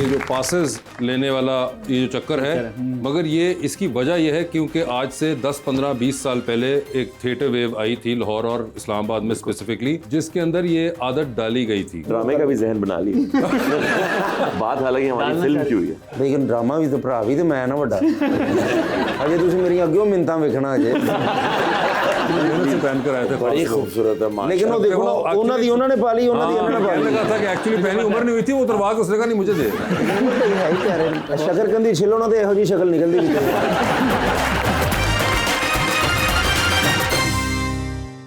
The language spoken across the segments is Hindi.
ये जो पासेस लेने वाला ये जो चक्कर है, मगर ये इसकी वजह यह है क्योंकि आज से 10, 15, 20 साल पहले एक थिएटर वेव आई थी लाहौर और इस्लामाबाद में स्पेसिफिकली, जिसके अंदर ये आदत डाली गई थी। ड्रामे का भी जहन बना ली बात हालांकि हमारी फिल्म की हुई है, लेकिन ड्रामा भी तो भरा भी तो मैं ना बड़ा अजे तुम मेरी अगे मिन्नतां वेखना अजे से पहन कर आए थे, बड़ी खूबसूरत है। लेकिन वो देखो ना उन्होंने पाली उन्होंने पाली लगा था कि एक्चुअली पहली उम्र नहीं हुई थी, वो उतरवा के उसने कहा नहीं मुझे दे। है ही कह रहे शकरकंदी छिलो ना तो ਇਹੋ जी शक्ल निकलती भी।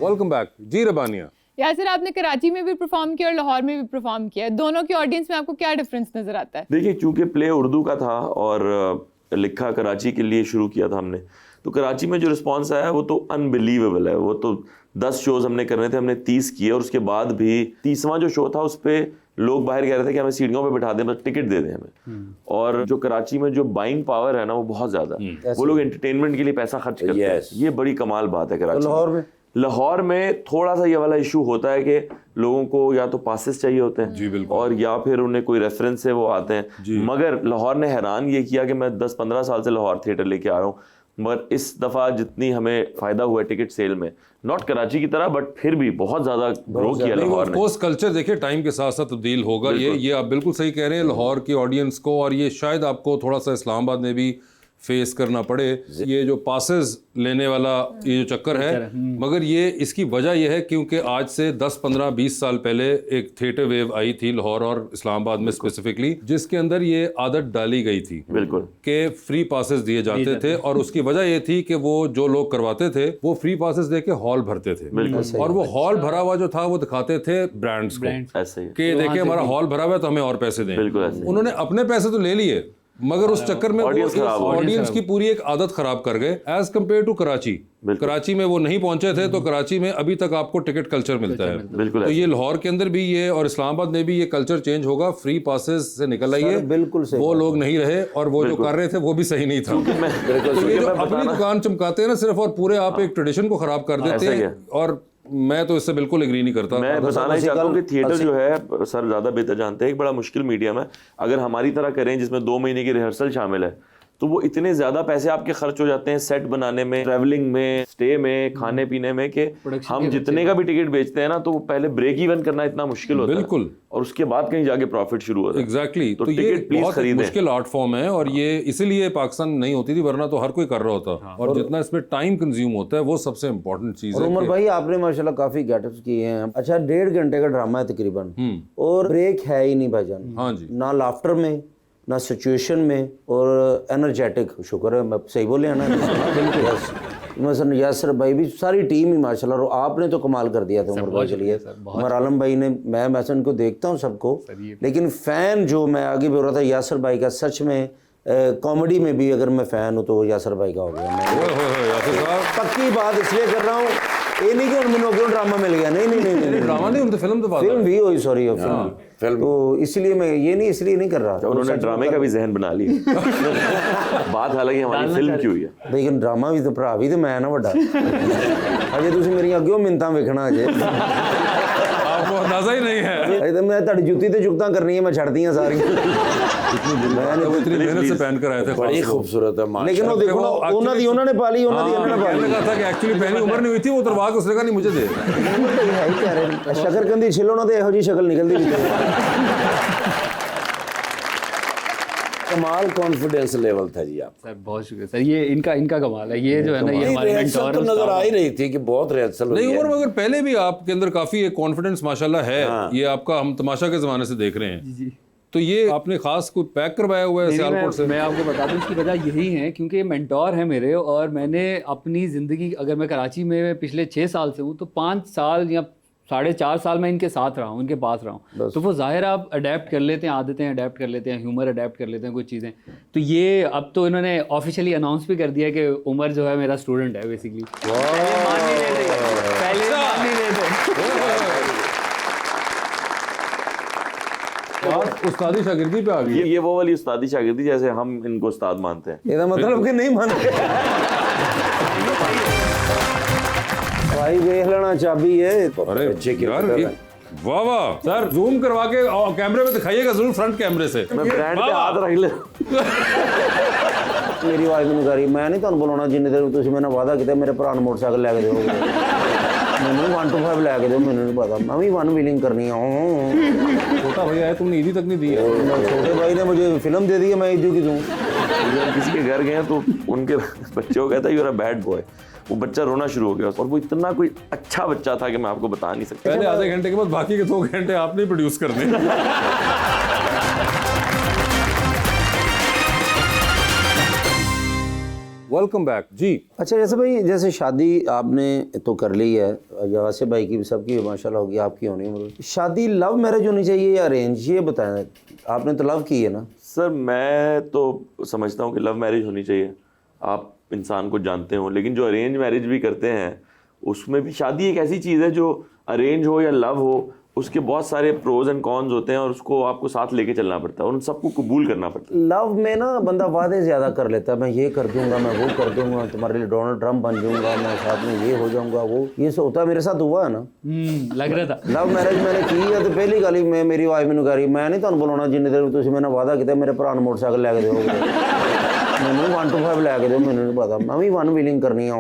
वेलकम बैक जी रबानिया। यासिर, आपने कराची में भी परफॉर्म किया और लाहौर में भी परफॉर्म किया, दोनों की ऑडियंस में आपको क्या डिफरेंस नजर आता है? देखिए, चूंकि प्ले उर्दू का था और लिखा कराची के लिए शुरू किया था हमने, तो कराची में जो रिस्पांस आया वो तो अनबिलीवेबल है। वो तो 10 शोज हमने करने थे, हमने 30 किए और उसके बाद भी 30वां जो शो था उस पर लोग बाहर कह रहे थे कि हमें सीढ़ियों पे बिठा दें, बस टिकट दे दें हमें। और जो कराची में जो बाइंग पावर है ना वो बहुत ज़्यादा है, वो लोग एंटरटेनमेंट के लिए पैसा खर्च करते हैं। ये बड़ी कमाल बात है कराची। लाहौर में थोड़ा सा ये वाला इशू होता है कि लोगों को या तो पासेस चाहिए होते हैं जी बिल्कुल, और या फिर उन्हें कोई रेफरेंस से वो आते हैं। मगर लाहौर ने हैरान ये किया कि मैं 10-15 साल से लाहौर थिएटर लेके आ रहा हूँ, मगर इस दफ़ा जितनी हमें फ़ायदा हुआ है टिकट सेल में, नॉट कराची की तरह बट फिर भी बहुत ज़्यादा ग्रो किया लाहौर ने। कल्चर देखिए टाइम के साथ साथ तब्दील होगा। ये आप बिल्कुल सही कह रहे हैं लाहौर की ऑडियंस को, और ये शायद आपको थोड़ा सा इस्लामाबाद में भी फेस करना पड़े, ये जो पासेस लेने वाला ये जो चक्कर है, मगर ये इसकी वजह यह है क्योंकि आज से 10, 15, 20 साल पहले एक थिएटर वेव आई थी लाहौर और इस्लामाबाद में स्पेसिफिकली, जिसके अंदर ये आदत डाली गई थी बिल्कुल कि फ्री पासेस दिए जाते थे। और उसकी वजह ये थी कि वो जो लोग करवाते थे वो फ्री पासेस देके हॉल भरते थे, और वो हॉल भरा हुआ जो था वो दिखाते थे ब्रांड्स को ऐसे ही कि देखिए हमारा हॉल भरा हुआ है तो हमें और पैसे दें। उन्होंने अपने पैसे तो ले लिए, मगर उस चक्कर में ऑडियंस की पूरी एक आदत खराब कर गए as compare to Karachi. Karachi में वो नहीं पहुंचे थे, तो कराची में अभी तक आपको टिकट कल्चर मिलता है। तो ये लाहौर के अंदर भी ये और इस्लामाबाद में भी ये कल्चर चेंज होगा। फ्री पासेस से निकल आइए, बिल्कुल सही, वो लोग नहीं रहे और वो जो कर रहे थे वो भी सही नहीं था। तो ये जो अपनी दुकान चमकाते हैं ना सिर्फ, और पूरे आप एक ट्रेडिशन को खराब कर देते हैं, और मैं तो इससे बिल्कुल एग्री नहीं करता। मैं बताना ही चाहता हूँ कि थिएटर जो है, सर ज़्यादा बेहतर जानते हैं, एक बड़ा मुश्किल मीडियम है। अगर हमारी तरह करें जिसमें 2 महीने की रिहर्सल शामिल है, तो वो इतने ज़्यादा पैसे आपके खर्च हो जाते हैं सेट बनाने में, ट्रैवलिंग में, स्टे में, खाने पीने में, कि हम जितने का भी टिकट बेचते हैं ना तो पहले ब्रेक इवन करना इतना मुश्किल होता है। बिल्कुल, और उसके बाद कहीं जाके प्रॉफिट शुरू होता है। एग्जैक्टली, तो ये बहुत मुश्किल आर्ट फॉर्म है, और ये इसीलिए पाकिस्तान नहीं होती थी, वरना तो हर कोई कर रहा होता। और जितना इसमें टाइम कंज्यूम होता है वो सबसे इम्पोर्टेंट चीज है। उमर भाई, आपने माशाल्लाह काफी गेटअप्स किए हैं। अच्छा, 1.5 घंटे का ड्रामा है तकरीबन, और ब्रेक है ही नहीं भाईजान। हाँ जी, ना लाफ्टर में, ना सिचुएशन में, और एनर्जेटिक। शुक्र है मैं सही बोले ना। बिल्कुल यासर भाई भी, सारी टीम ही माशाल्लाह, और आपने तो कमाल कर दिया था उमर भाई के लिए। उमर आलम भाई ने, मैं वैसे उनको देखता हूँ सबको, लेकिन फ़ैन जो मैं आगे बोल रहा था यासर भाई का, सच में कॉमेडी में भी अगर मैं फ़ैन हूँ तो यासर भाई का हो गया। मैं पक्की बात इसलिए कर रहा हूँ, ये नहीं कि मैंने क्यों ड्रामा मिल गया, नहीं ड्रामा नहीं, उनकी फिल्म भी हुई, सॉरी फिल्म, तो इसलिए मैं ये नहीं, इसलिए नहीं कर रहा। उन्होंने ड्रामे का भी जहन बना ली बात हालांकि हमारी फिल्म की हुई है, लेकिन ड्रामा भी तो भरा भी तो मैं ना बड़ा अजे तुम मेरी अगे मिन्नतां वेखना अजे आपको अंदाजा ही नहीं है। अरे तो मैं तुहाडी जुत्ती ते चुकता करनी है, मैं छड़दी हां सारी। मैंने इतनी मेहनत से पहन कर आए थे, बड़ी खूबसूरत है। लेकिन वो देखो ना उन्होंने पाली, उन्होंने पाली। लगा था कि एक्चुअली पहली उम्र नहीं हुई थी, वो उतरवा के उसने कहा नहीं मुझे दे। है ही कह रहे शकरकंदी छिलो ना तो ਇਹੋ जी शक्ल निकलती भी। कमाल कॉन्फिडेंस लेवल था जी आप सर, बहुत शुक्रिया सर। ये इनका कमाल है, ये जो है ना, ये हमारे मेंटोर तो नजर आ ही रही थी कि बहुत रिहर्सल नहीं उमर, मगर पहले भी आपके अंदर काफी एक कॉन्फिडेंस माशाल्लाह है। ये आपका हम तमाशा के जमाने से देख रहे हैं। तो ये आपने खास कोई पैक करवाया हुआ है सियालकोट से? मैं आपको बता दूं, इसकी वजह यही है क्योंकि मेंटोर है मेरे, और मैंने अपनी ज़िंदगी, अगर मैं कराची में पिछले 6 साल से हूँ तो 5 साल या 4.5 साल मैं इनके साथ रहा हूँ, इनके पास रहा हूँ। तो वो ज़ाहिर आप अडेप्ट कर लेते हैं, आदतें अडेप्ट कर लेते हैं, ह्यूमर अडेप्ट कर लेते हैं, कुछ चीज़ें। तो ये अब तो इन्होंने ऑफिशियली अनाउंस भी कर दिया कि उमर जो है मेरा स्टूडेंट है बेसिकली। पहले मान नहीं रहे थे। उस्तादी शागिर्दी पे आ गई। ये वो वाली उस्तादी शागिर्दी जैसे हम इनको उस्ताद मानते हैं। ਇਹਦਾ मतलब कि नहीं मानते भाई, देख लेना चाबी है। अरे यार, वाह वाह सर, जूम करवा के कैमरे में दिखाइएगा जरूर, फ्रंट कैमरे से। मैं ब्रांड पे हाथ रख ले। मेरी आवाज़ मैनू करी, मैं नहीं तुहानू बुलाउणा जिन्नी देर तुसीं मेरे नाल वादा कीता मेरे भरा नूं मोटरसाइकिल लैके दिओगे। मैनू 1 to 5 लैके दिओ, मैनू नहीं पता, मैं भी 1 व्हीलिंग करनी है। छोटा भैया है, तुमने ईदी तक नहीं दी है। छोटे भाई ने मुझे फिल्म दे दी है, मैं ईदी की दूँ? जब किसी के घर गए तो उनके बच्चे को कहता है you are a bad boy, वो बच्चा रोना शुरू हो गया और वो इतना कोई अच्छा बच्चा था कि मैं आपको बता नहीं सकता। पहले आधे घंटे के बाद बाकी के 2 घंटे आपने प्रोड्यूस करने। वेलकम बैक जी। अच्छा जैसे भाई, जैसे शादी आपने तो कर ली है, यासे भाई की भी, सबकी माशाल्लाह होगी, आपकी होनी है। शादी लव मैरिज होनी चाहिए या अरेंज, ये बताएं। आपने तो लव की है ना? सर मैं तो समझता हूँ कि लव मैरिज होनी चाहिए, आप इंसान को जानते हो, लेकिन जो अरेंज मैरिज भी करते हैं उसमें भी शादी एक ऐसी चीज़ है जो अरेंज हो या लव हो, उसके बहुत सारे प्रोज एंड कॉन्स होते हैं और उसको आपको साथ लेके चलना पड़ता है और उन सबको कबूल करना पड़ता है। लव में ना बंदा वादे ज़्यादा कर लेता है, मैं ये कर दूंगा, मैं वो कर दूंगा, तुम्हारे लिए डोनाल्ड ट्रंप बन जाऊंगा, मैं साथ में ये हो जाऊंगा, वो ये सब होता है। मेरे साथ हुआ है ना, लग रहा था। लव मैरिज मैंने की है तो पहली गल ही मैं, मेरी वाइफ मैनू कह रही, मैं नहीं तुहानू बुलाउणा जिन्नी देर तुसीं मेरे नाल वादा कीता मेरे भरा नूं मोटरसाइकिल लैके दिओगे। मैनू 1 to 5 लैके दिओ, मैनू नहीं पता, मैं भी 1 व्हीलिंग करनी है।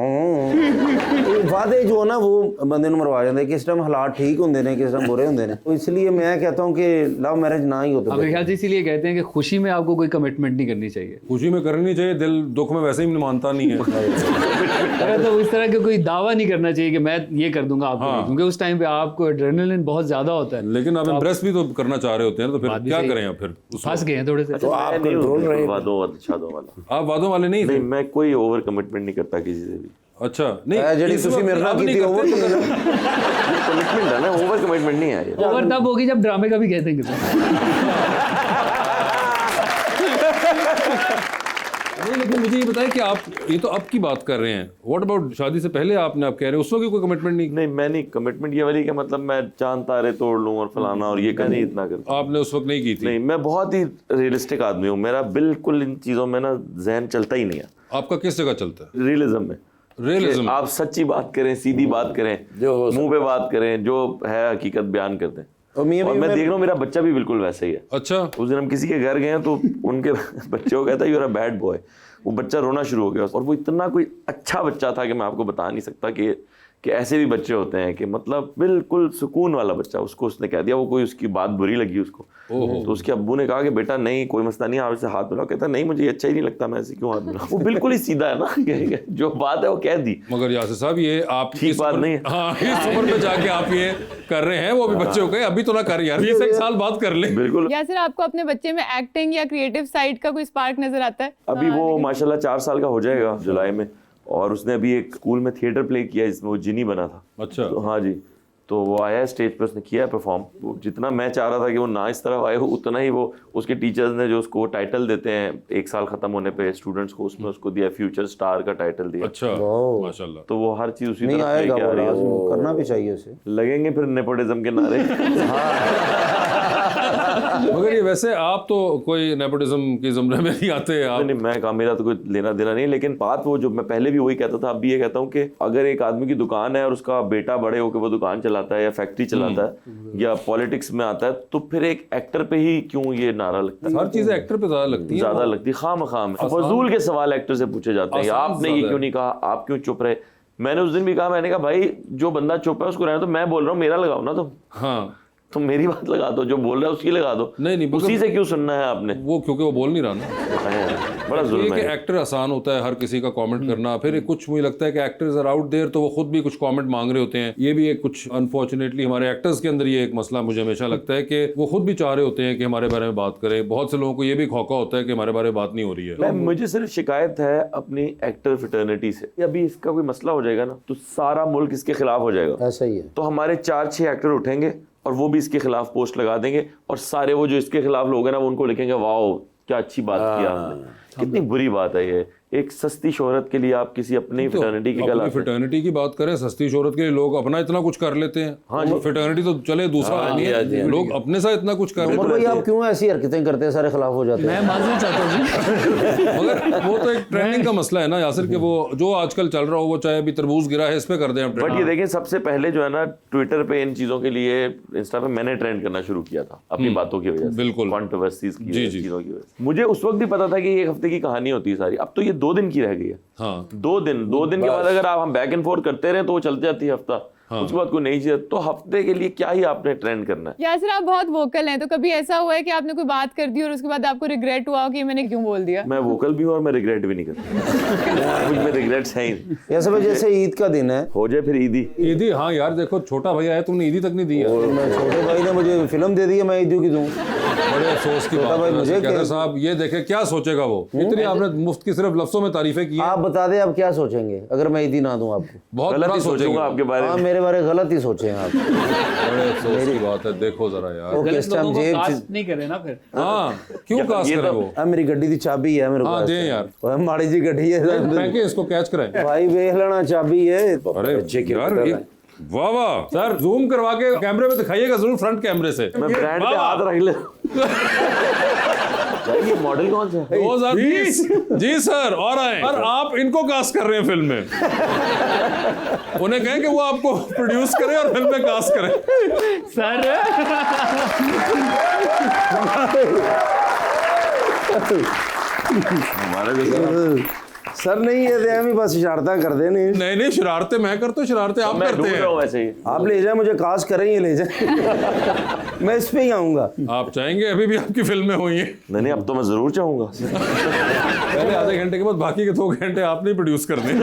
वादे जो ना वो बंदे नूं मरवा जांदे, किस टाइम हालात ठीक होंदे ने, किस टाइम बुरे होंदे ने। तो इसलिए मैं कहता हूँ कि लव मैरिज ना ही होता। मेरे ख्याल से इसीलिए कहते हैं कि खुशी में आपको कोई कमिटमेंट नहीं करनी चाहिए। खुशी में करनी चाहिए, दिल दुख में वैसे ही मानता नहीं है। अरे तो इस तरह का कोई दावा नहीं करना चाहिए कि मैं ये कर दूंगा आपको, क्योंकि उस टाइम पे आपको एड्रेनलिन बहुत ज्यादा होता है। लेकिन आप इम्प्रेस भी तो करना चाह रहे होते हैं, तो फिर क्या करें आप? फिर फंस गए हैं थोड़े से। तो आप कंट्रोल रहे वादों वाला। आप वादों वाले नहीं थे? नहीं, मैं कोई ओवर कमिटमेंट नहीं करता किसी से भी। अच्छा नहीं, ਜਿਹੜੀ इस ਤੁਸੀਂ वक्त ਮੇਰੇ ਨਾਲ आप नहीं ਕੀਤੀ ओवर करते? कमिटमेंट है ना, ओवर कमिटमेंट नहीं है ये। ओवर तब होगी जब ड्रामे का भी कहते हैं। नहीं, लेकिन मुझे ये बताएं कि आप ये तो अब की बात कर रहे हैं, व्हाट अबाउट शादी से पहले आपने, आप कह रहे हैं उस वक्त कोई कमिटमेंट नहीं? नहीं, मैं नहीं, कमिटमेंट ये वाली क्या मतलब मैं चांद तारे तोड़ लूं और फलाना और ये का नहीं, इतना करता। आपने उस वक्त नहीं की थी? नहीं, मैं बहुत ही रियलिस्टिक आदमी हूँ, मेरा बिल्कुल इन चीज़ों में ना जहन चलता ही नहीं है। आपका किस जगह चलता है? रियलिज्म में। रियलिज्म। आप सच्ची बात करें, सीधी बात करें, मुंह पे बात करें, जो है हकीकत बयान करते हैं। और मैं देख रहा हूँ मेरा बच्चा भी बिल्कुल वैसा ही है। अच्छा। उस दिन हम किसी के घर गए तो उनके बच्चे को कहता है you are a bad boy, वो बच्चा रोना शुरू हो गया और वो इतना कोई अच्छा बच्चा था कि मैं आपको बता नहीं सकता कि ऐसे भी बच्चे होते हैं कि मतलब बिल्कुल सुकून वाला बच्चा। उसको उसने कह दिया, वो कोई उसकी बात बुरी लगी उसको, तो उसके अब्बू ने कहा कि बेटा नहीं, कोई मसला नहीं, आप इसे हाथ मिलाओ। कहता नहीं, मुझे अच्छा ही नहीं लगता, मैं ऐसे क्यों हाथ मिलाऊं। वो बिल्कुल ही सीधा है ना, जो बात है वो कह दी। मगर यासिर साहब ये आप ठीक बात नहीं है। हाँ, इस उम्र में जाके आप ये कर रहे हैं, वो भी बच्चे हो गए, अभी तो ना कर यार, 20 साल बाद कर ले। बिल्कुल। या सर आपको अपने बच्चे में एक्टिंग या क्रिएटिव साइड का कोई स्पार्क नजर आता है? अभी वो माशाल्लाह 4 साल का हो जाएगा जुलाई में, और उसने अभी एक स्कूल में थिएटर प्ले किया जिसमें वो जिनी बना था। अच्छा। तो हाँ जी, तो वो आया स्टेज पे, उसने किया है परफॉर्म। जितना मैं चाह रहा था कि वो ना इस तरफ आए हो, उतना ही वो उसके टीचर्स ने जो उसको टाइटल देते हैं 1 साल खत्म होने पे स्टूडेंट्स को, उसमें उसको दिया फ्यूचर स्टार का टाइटल दिया। अच्छा, माशाल्लाह। तो वो हर चीज उसी नहीं तरह आएगा, लेके आ रही है। वो करना भी चाहिए उसे। लगेंगे फिर नेपोटिज्म के नारे। मगर ये वैसे आप तो कोई नेपोटिज्म के ज़मरे में नहीं आते आप। नहीं, मैं कहा मेरा तो कोई लेना देना नहीं, लेकिन बात वो जो मैं पहले भी वही कहता था, अब भी ये कहता हूँ कि अगर एक आदमी की दुकान है और उसका बेटा बड़े होकर वो दुकान चलाता है या फैक्ट्री चलाता है या पॉलिटिक्स में आता है, तो फिर एक एक्टर पे ही क्यों ये नारा लगता है? हर चीज़ें एक्टर पे ज़्यादा लगती है, ज्यादा लगती है, खाम फजूल के सवाल एक्टर से पूछे जाते हैं। आपने ये क्यों नहीं कहा, आप क्यों चुप रहे? मैंने उस दिन भी कहा, मैंने कहा भाई जो बंदा चुप है उसको रहने दो, मैं बोल रहा हूँ मेरा लगाओ ना तुम। हाँ, तुम मेरी बात लगा दो, जो बोल रहा है उसकी लगा दो। नहीं, उसी से क्यों सुनना है आपने? वो क्योंकि वो बोल नहीं रहा ना। बड़ा ये जुल्म कि है। एक्टर आसान होता है हर किसी का कमेंट करना, फिर कुछ मुझे लगता है कि एक्टर्स आर आउट देयर तो वो खुद भी कुछ कमेंट मांग रहे होते हैं। ये भी एक कुछ अनफॉर्चुनेटली हमारे एक्टर्स के अंदर ये एक मसला मुझे हमेशा लगता है कि वो खुद भी चाह रहे होते हैं कि हमारे बारे में बात करें। बहुत से लोगों को ये भी खौका होता है कि हमारे बारे में बात नहीं हो रही है। मुझे सिर्फ शिकायत है अपनी एक्टर फ्रेटर्निटी से। अभी इसका कोई मसला हो जाएगा ना तो सारा मुल्क इसके खिलाफ हो जाएगा। ऐसा ही है। तो हमारे 4-6 एक्टर उठेंगे और वो भी इसके खिलाफ पोस्ट लगा देंगे और सारे वो जो इसके खिलाफ लोग हैं ना वो उनको लिखेंगे वाओ क्या अच्छी बात की आपने। कितनी बुरी बात है ये एक सस्ती शोहरत के लिए आप किसी अपनी फिटर्निटी की गला फिटर्निटी की बात करें, सस्ती शोहरत के लिए लोग अपना इतना कुछ कर लेते हैं। हाँ जी, फिटर्निटी तो चले दूसरा नहीं है, लोग अपने साथ इतना कुछ कर लेते उमर भाई आप क्यों ऐसी हरकतें करते हैं, सारे खिलाफ हो जाते हैं? मैं माजूर चाहता हूँ जी। मगर वो तो एक ट्रेंडिंग का मसला है ना यासिर, कि वो जो आजकल चल रहा हो, वो चाहे अभी तरबूज गिरा है इस पे कर दें। बट ये देखें, सबसे पहले जो है ना ट्विटर पे इन चीजों के लिए, इंस्टा पे मैंने ट्रेंड करना शुरू किया था अपनी बातों की वजह से, बिल्कुल। कंट्रोवर्सीज की जी, जी। चीजों की वजह से। मुझे उस वक्त भी पता था कि एक हफ्ते की कहानी होती है सारी, अब तो ये 2 दिन की रह गई है। हाँ, 2 दिन के बाद अगर आप हम बैक एंड फोर्थ करते रहे तो वो चलती जाती है हफ्ता, उसके बाद कोई नई चीज। तो हफ्ते के लिए क्या ही आपने ट्रेंड करना है। यासिर आप बहुत वोकल हैं, तो कभी ऐसा हुआ है कि आपने कोई बात कर दी और उसके बाद आपको रिग्रेट हुआ हो कि मैंने क्यों बोल दिया? मैं वोकल भी हूँ और मैं रिग्रेट भी नहीं करता। मुझ में रिग्रेट्स हैं ही नहीं। ऐसे भाई जैसे ईद का दिन है, हो जाए फिर ईदी। ईदी, हाँ यार देखो, छोटा भैया है, तुमने ईदी तक नहीं दी है। और मैं छोटे भाई ने मुझे फिल्म दे दी है, मैं ईदी की दूं? बड़े अफसोस की बात भाई है। मुझे कहते साहब ये देखे क्या सोचेगा वो, इतनी आपने मुफ्त की सिर्फ लफ्जों में तारीफें की हैं। आप बता दें आप क्या सोचेंगे अगर मैं ईदी ना दूं आपको? बहुत गलत बुरा ही सोचेगा सोचूंगा आपके बारे हाँ, में। मेरे बारे गलत ही सोचे हैं आप। बड़े अफसोस की बात है, देखो जरा यार। वो गलत किस टाइम लोगों को जेब कास्ट नहीं करे ना फिर। हाँ, क्यों कास्ट करे वो? आ मेरी गड्डी दी चाबी है मेरे हाँ, पास। दें यार। ओए माड़ी जी गड्डी है फेंके इसको, कैच कराएं। भाई वेख लेना चाबी है। अरे यार वाह वाह सर, जूम करवा के कैमरे में दिखाइएगा जरूर, फ्रंट कैमरे से। मैं ब्रांड पे हाथ रख ले। भाई ये मॉडल कौन सा है? 2020 जी सर, और आए और आप इनको कास्ट कर रहे हैं फिल्म में। उन्हें कहें कि वो आपको प्रोड्यूस करें और फिल्म में कास्ट करें। सर सर नहीं है तो हम ही बस शरारता कर दे नहीं। नहीं नहीं, शरारतें मैं करता हूँ, शरारतें आप मैं करते ढूंढ रहा हूँ हैं। ऐसे ही। आप ले जाए, मुझे कास्ट करें ये ले जाए। मैं इस पे ही आऊंगा। आप चाहेंगे अभी भी आपकी फिल्में हुई हैं? नहीं अब तो मैं जरूर चाहूंगा। पहले आधे घंटे के बाद बाकी के 2 घंटे आपने प्रोड्यूस कर दें।